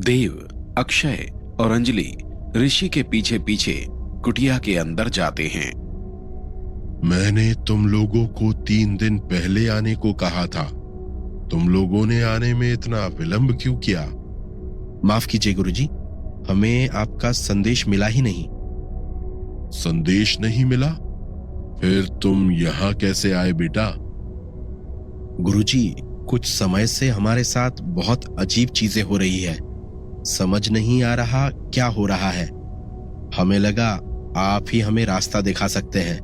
देव, अक्षय और अंजलि ऋषि के पीछे पीछे कुटिया के अंदर जाते हैं। मैंने तुम लोगों को 3 दिन पहले आने को कहा था। तुम लोगों ने आने में इतना विलंब क्यों किया? माफ कीजिए गुरुजी, हमें आपका संदेश मिला ही नहीं। संदेश नहीं मिला? फिर तुम यहाँ कैसे आए बेटा? गुरुजी, कुछ समय से हमारे साथ बहुत अजीब चीजें हो रही है। समझ नहीं आ रहा क्या हो रहा है। हमें लगा आप ही हमें रास्ता दिखा सकते हैं।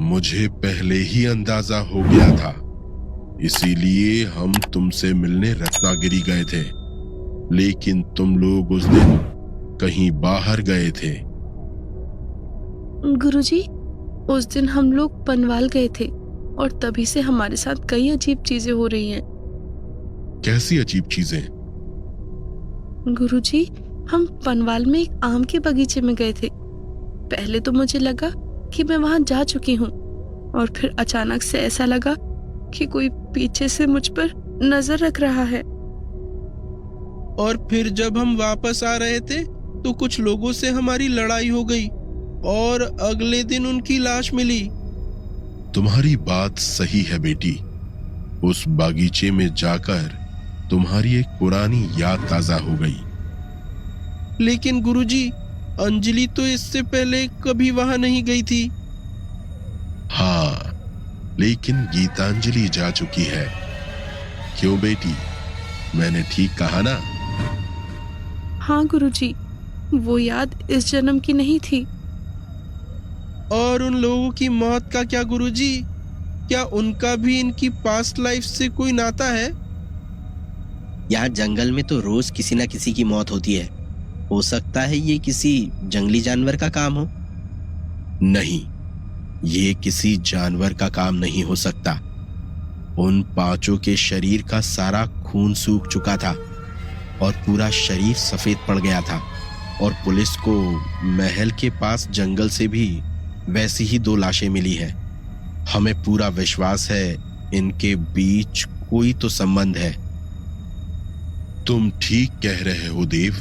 मुझे पहले ही अंदाजा हो गया था, इसीलिए हम तुमसे मिलने रत्नागिरी गए थे। लेकिन तुम लोग उस दिन कहीं बाहर गए थे। गुरुजी, उस दिन हम लोग पनवाल गए थे और तभी से हमारे साथ कई अजीब चीजें हो रही हैं। कैसी अजीब चीजें? गुरुजी, हम पनवाल में एक आम के बगीचे में गए थे। पहले तो मुझे लगा कि मैं वहां जा चुकी हूँ और फिर अचानक से ऐसा लगा कि कोई पीछे से मुझ पर नजर रख रहा है। और फिर जब हम वापस आ रहे थे तो कुछ लोगों से हमारी लड़ाई हो गई और अगले दिन उनकी लाश मिली। तुम्हारी बात सही है बेटी। उस बागीचे में जाकर तुम्हारी एक पुरानी याद ताजा हो गई। लेकिन गुरुजी, अंजलि तो इससे पहले कभी वहां नहीं गई थी। हाँ, लेकिन गीतांजलि जा चुकी है। क्यों बेटी, मैंने ठीक कहा ना? हाँ गुरुजी, वो याद इस जन्म की नहीं थी। और उन लोगों की मौत का क्या गुरुजी? क्या उनका भी इनकी पास्ट लाइफ से कोई नाता है? यहाँ जंगल में तो रोज किसी ना किसी की मौत होती है। हो सकता है ये किसी जंगली जानवर का काम हो। नहीं, ये किसी जानवर का काम नहीं हो सकता। उन 5 के शरीर का सारा खून सूख चुका था और पूरा शरीर सफेद पड़ गया था। और पुलिस को महल के पास जंगल से भी वैसी ही 2 लाशें मिली है। हमें पूरा विश्वास है इनके बीच कोई तो संबंध है। तुम ठीक कह रहे हो देव।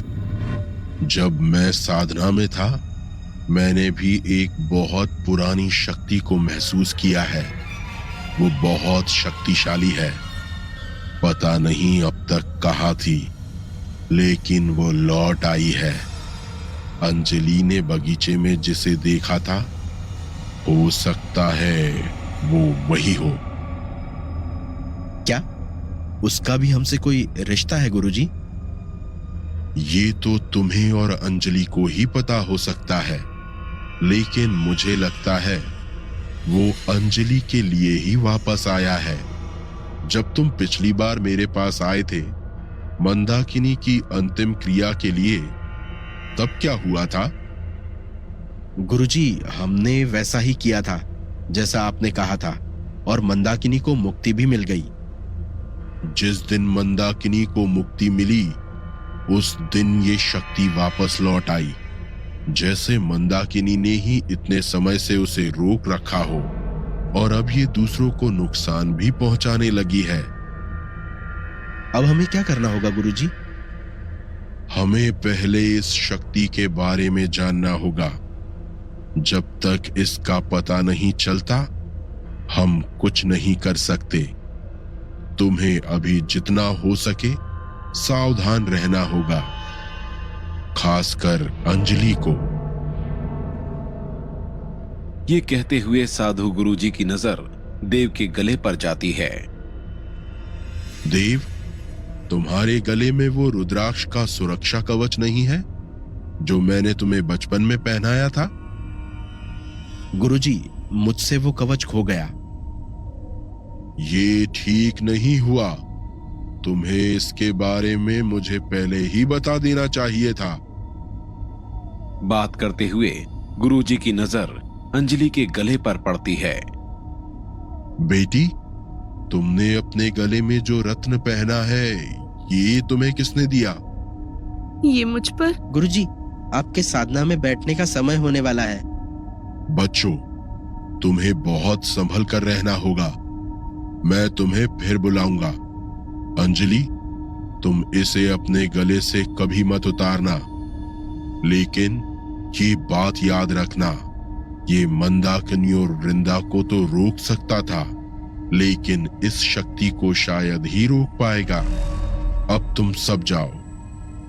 जब मैं साधना में था, मैंने भी एक बहुत पुरानी शक्ति को महसूस किया है। वो बहुत शक्तिशाली है। पता नहीं अब तक कहाँ थी, लेकिन वो लौट आई है। अंजलि ने बगीचे में जिसे देखा था, हो सकता है वो वही हो। क्या उसका भी हमसे कोई रिश्ता है गुरुजी? ये तो तुम्हें और अंजलि को ही पता हो सकता है, लेकिन मुझे लगता है वो अंजलि के लिए ही वापस आया है। जब तुम पिछली बार मेरे पास आए थे मंदाकिनी की अंतिम क्रिया के लिए, तब क्या हुआ था? गुरुजी, हमने वैसा ही किया था जैसा आपने कहा था और मंदाकिनी को मुक्ति भी मिल गई। जिस दिन मंदाकिनी को मुक्ति मिली, उस दिन ये शक्ति वापस लौट आई, जैसे मंदाकिनी ने ही इतने समय से उसे रोक रखा हो और अब ये दूसरों को नुकसान भी पहुंचाने लगी है। अब हमें क्या करना होगा गुरुजी? हमें पहले इस शक्ति के बारे में जानना होगा। जब तक इसका पता नहीं चलता, हम कुछ नहीं कर सकते। तुम्हें अभी जितना हो सके सावधान रहना होगा, खासकर अंजलि को। ये कहते हुए साधु गुरुजी की नजर देव के गले पर जाती है। देव, तुम्हारे गले में वो रुद्राक्ष का सुरक्षा कवच नहीं है जो मैंने तुम्हें बचपन में पहनाया था? गुरुजी, मुझसे वो कवच खो गया। ये ठीक नहीं हुआ। तुम्हें इसके बारे में मुझे पहले ही बता देना चाहिए था। बात करते हुए गुरुजी की नजर अंजलि के गले पर पड़ती है। बेटी, तुमने अपने गले में जो रत्न पहना है, ये तुम्हें किसने दिया? ये मुझ पर। गुरुजी, आपके साधना में बैठने का समय होने वाला है। बच्चों, तुम्हें बहुत संभल कर रहना होगा। मैं तुम्हें फिर बुलाऊंगा। अंजलि, तुम इसे अपने गले से कभी मत उतारना, लेकिन ये बात याद रखना, ये मंदाकिनी और वृंदा को तो रोक सकता था, लेकिन इस शक्ति को शायद ही रोक पाएगा। अब तुम सब जाओ,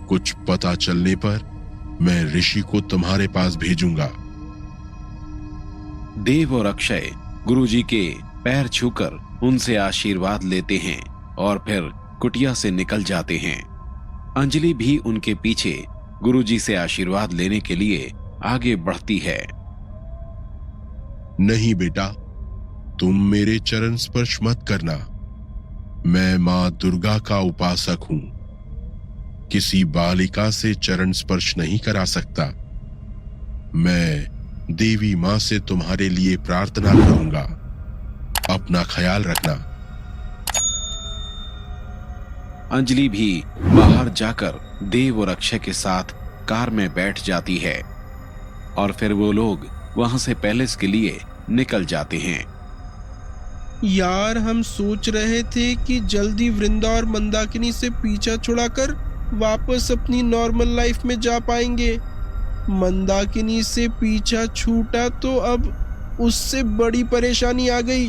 कुछ पता चलने पर मैं ऋषि को तुम्हारे पास भेजूंगा। देव और अक्षय गुरुजी के पैर छूकर उनसे आशीर्वाद लेते हैं और फिर कुटिया से निकल जाते हैं। अंजलि भी उनके पीछे गुरुजी से आशीर्वाद लेने के लिए आगे बढ़ती है। नहीं बेटा, तुम मेरे चरण स्पर्श मत करना। मैं मां दुर्गा का उपासक हूं, किसी बालिका से चरण स्पर्श नहीं करा सकता। मैं देवी मां से तुम्हारे लिए प्रार्थना करूंगा। अपना ख्याल रखना। अंजलि भी बाहर जाकर देव और अक्षय के साथ कार में बैठ जाती है और फिर वो लोग वहां से पैलेस के लिए निकल जाते हैं। यार, हम सोच रहे थे कि जल्दी वृंदा और मंदाकिनी से पीछा छुड़ाकर वापस अपनी नॉर्मल लाइफ में जा पाएंगे। मंदाकिनी से पीछा छूटा तो अब उससे बड़ी परेशानी आ गई,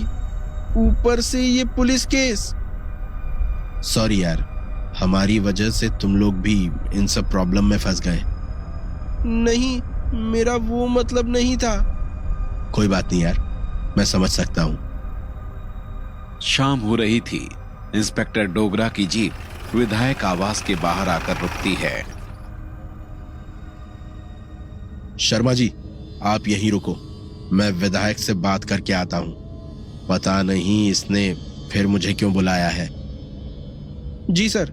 ऊपर से ये पुलिस केस। सॉरी यार, हमारी वजह से तुम लोग भी इन सब प्रॉब्लम में फंस गए। नहीं, मेरा वो मतलब नहीं था। कोई बात नहीं यार, मैं समझ सकता हूं। शाम हो रही थी। इंस्पेक्टर डोगरा की जीप विधायक आवास के बाहर आकर रुकती है। शर्मा जी, आप यहीं रुको, मैं विधायक से बात करके आता हूं। पता नहीं इसने फिर मुझे क्यों बुलाया है। जी सर।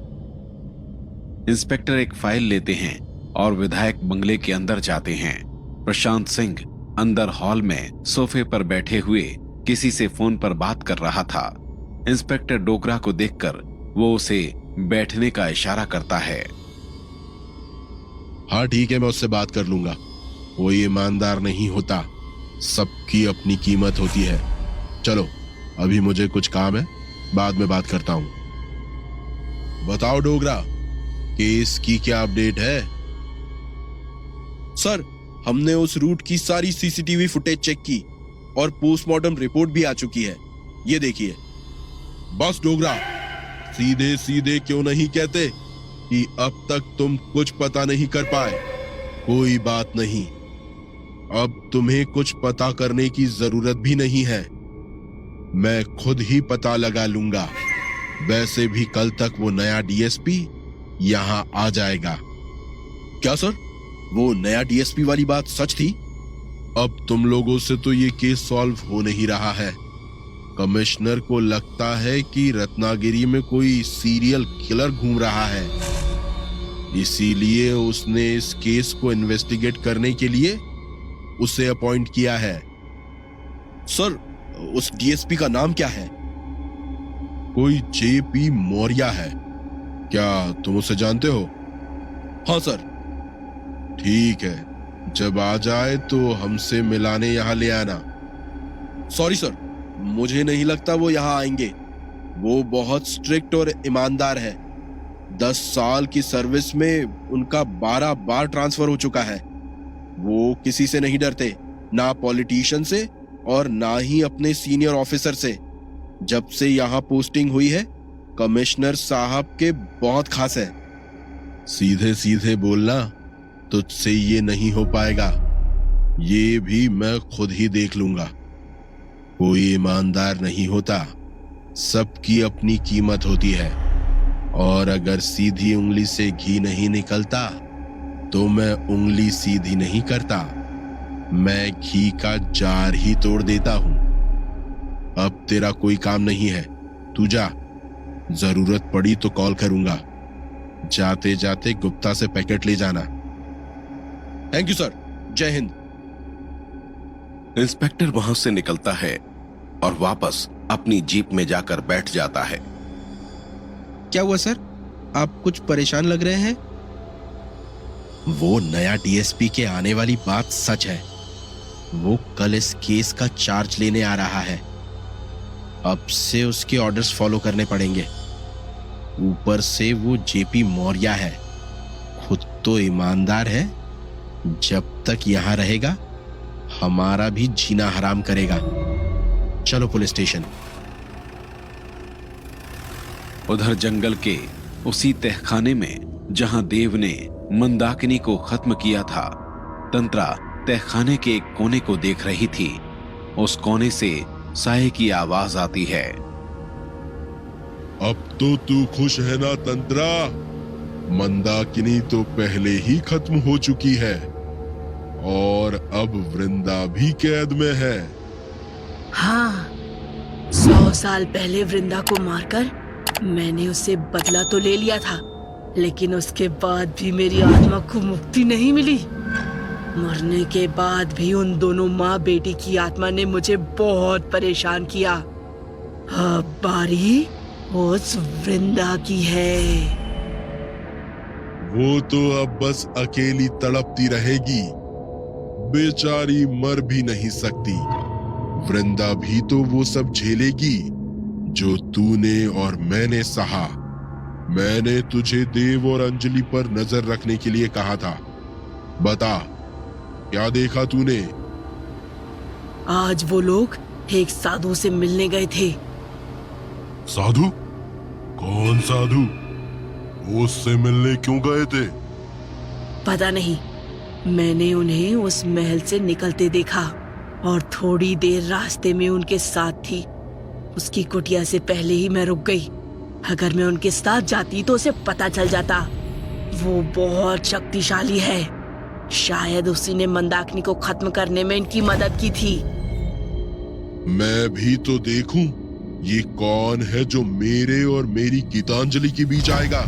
इंस्पेक्टर एक फाइल लेते हैं और विधायक बंगले के अंदर जाते हैं। प्रशांत सिंह अंदर हॉल में सोफे पर बैठे हुए किसी से फोन पर बात कर रहा था। इंस्पेक्टर डोगरा को देखकर वो उसे बैठने का इशारा करता है। हाँ ठीक है, मैं उससे बात कर लूंगा। वो ईमानदार नहीं होता, सबकी अपनी कीमत होती है। चलो, अभी मुझे कुछ काम है, बाद में बात करता हूं। बताओ डोगरा, केस की क्या अपडेट है? सर, हमने उस रूट की सारी सीसीटीवी फुटेज चेक की और पोस्टमार्टम रिपोर्ट भी आ चुकी है। ये देखिए। बस डोगरा, सीधे सीधे क्यों नहीं कहते कि अब तक तुम कुछ पता नहीं कर पाए? कोई बात नहीं, अब तुम्हें कुछ पता करने की जरूरत भी नहीं है, मैं खुद ही पता लगा लूंगा। वैसे भी कल तक वो नया डीएसपी यहां आ जाएगा। क्या सर, वो नया डीएसपी वाली बात सच थी? अब तुम लोगों से तो ये केस सॉल्व हो नहीं रहा है। कमिश्नर को लगता है कि रत्नागिरी में कोई सीरियल किलर घूम रहा है, इसीलिए उसने इस केस को इन्वेस्टिगेट करने के लिए उसे अपॉइंट किया है। सर, उस डीएसपी का नाम क्या है? कोई जेपी मौर्य है। क्या तुम उसे जानते हो? हाँ सर। ठीक है, जब आ जाए तो हमसे मिलाने यहां ले आना। सॉरी सर, मुझे नहीं लगता वो यहाँ आएंगे। वो बहुत स्ट्रिक्ट और ईमानदार है। 10 साल की सर्विस में उनका 12 बार ट्रांसफर हो चुका है। वो किसी से नहीं डरते, ना पॉलिटिशियन से और ना ही अपने सीनियर ऑफिसर से। जब से यहाँ पोस्टिंग हुई है, कमिश्नर साहब के बहुत खास है। सीधे सीधे बोलना, तुझसे ये नहीं हो पाएगा। ये भी मैं खुद ही देख लूंगा। कोई ईमानदार नहीं होता, सबकी अपनी कीमत होती है। और अगर सीधी उंगली से घी नहीं निकलता तो मैं उंगली सीधी नहीं करता, मैं घी का जार ही तोड़ देता हूं। अब तेरा कोई काम नहीं है, तू जा। जरूरत पड़ी तो कॉल करूंगा। जाते जाते गुप्ता से पैकेट ले जाना। थैंक यू सर, जय हिंद। इंस्पेक्टर वहां से निकलता है और वापस अपनी जीप में जाकर बैठ जाता है। क्या हुआ सर, आप कुछ परेशान लग रहे हैं? वो नया डीएसपी के आने वाली बात सच है। वो कल इस केस का चार्ज लेने आ रहा है। अब से उसके ऑर्डर्स फॉलो करने पड़ेंगे। ऊपर से वो जेपी मौर्य है, खुद तो ईमानदार है। जब तक यहां रहेगा हमारा भी जीना हराम करेगा। चलो पुलिस स्टेशन। उधर जंगल के उसी तहखाने में जहां देव ने मंदाकिनी को खत्म किया था, तंत्रा तहखाने के एक कोने को देख रही थी। उस कोने से साये की आवाज आती है। अब तो तू खुश है ना तंत्रा? मंदाकिनी तो पहले ही खत्म हो चुकी है और अब वृंदा भी कैद में है। हाँ, 100 साल पहले वृंदा को मारकर मैंने उससे बदला तो ले लिया था, लेकिन उसके बाद भी मेरी आत्मा को मुक्ति नहीं मिली। मरने के बाद भी उन दोनों माँ बेटी की आत्मा ने मुझे बहुत परेशान किया। अब बारी उस वृंदा की है। वो तो अब बस अकेली तड़पती रहेगी, बेचारी मर भी नहीं सकती। वृंदा भी तो वो सब झेलेगी जो तूने और मैंने सहा। मैंने तुझे देव और अंजलि पर नजर रखने के लिए कहा था। बता, क्या देखा तूने? आज वो लोग एक साधु से मिलने गए थे। साधु? कौन साधु? उससे मिलने क्यों गए थे? पता नहीं, मैंने उन्हें उस महल से निकलते देखा और थोड़ी देर रास्ते में उनके साथ थी। उसकी कुटिया से पहले ही मैं रुक गई। अगर मैं उनके साथ जाती तो उसे पता चल जाता। वो बहुत शक्तिशाली है। शायद उसी ने मंदाकिनी को खत्म करने में इनकी मदद की थी। मैं भी तो देखूं, ये कौन है जो मेरे और मेरी गीतांजलि के बीच आएगा?